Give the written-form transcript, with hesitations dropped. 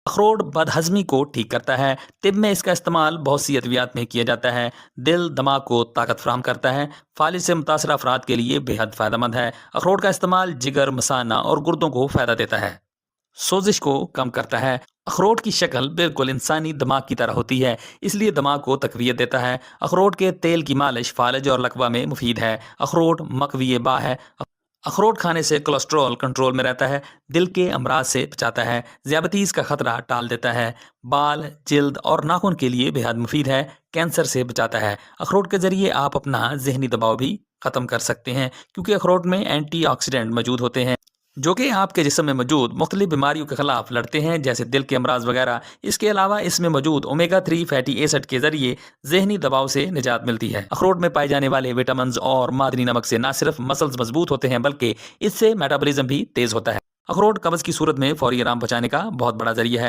अखरोट बदहज़मी को ठीक करता है। तिब में इसका इस्तेमाल बहुत सी अद्वियात में किया जाता है। दिल दिमाग को ताकत फराहम करता है। फालिज से मुतासर अफराद के लिए बेहद फ़ायदेमंद है। अखरोट का इस्तेमाल जिगर, मसाना और गुर्दों को फ़ायदा देता है। सोजिश को कम करता है। अखरोट की शक्ल बिल्कुल इंसानी दिमाग की तरह होती है, इसलिए दिमाग को तकवीत देता है। अखरोट के तेल की मालिश फालज और लकवा में मुफीद है। अखरोट मकवी बा है। अखरोट खाने से कोलेस्ट्रॉल कंट्रोल में रहता है। दिल के अमराज से बचाता है। ज़ियाबतीस का खतरा टाल देता है। बाल, जिल्द और नाखून के लिए बेहद मुफीद है। कैंसर से बचाता है। अखरोट के ज़रिए आप अपना जहनी दबाव भी ख़त्म कर सकते हैं, क्योंकि अखरोट में एंटीऑक्सीडेंट मौजूद होते हैं जो कि आपके जिस्म में मौजूद मुख्तलिफ बीमारियों के खिलाफ लड़ते हैं, जैसे दिल के अमराज वगैरह। इसके अलावा इसमें मौजूद ओमेगा 3 फैटी एसिड के जरिए जहनी दबाव से निजात मिलती है। अखरोट में पाए जाने वाले विटामिन और मादनी नमक से न सिर्फ मसल्स मजबूत होते हैं, बल्कि इससे मेटाबॉलिज्म भी तेज होता है। अखरोट कब्ज की सूरत में फौरी आराम पहुंचाने का बहुत बड़ा जरिया है।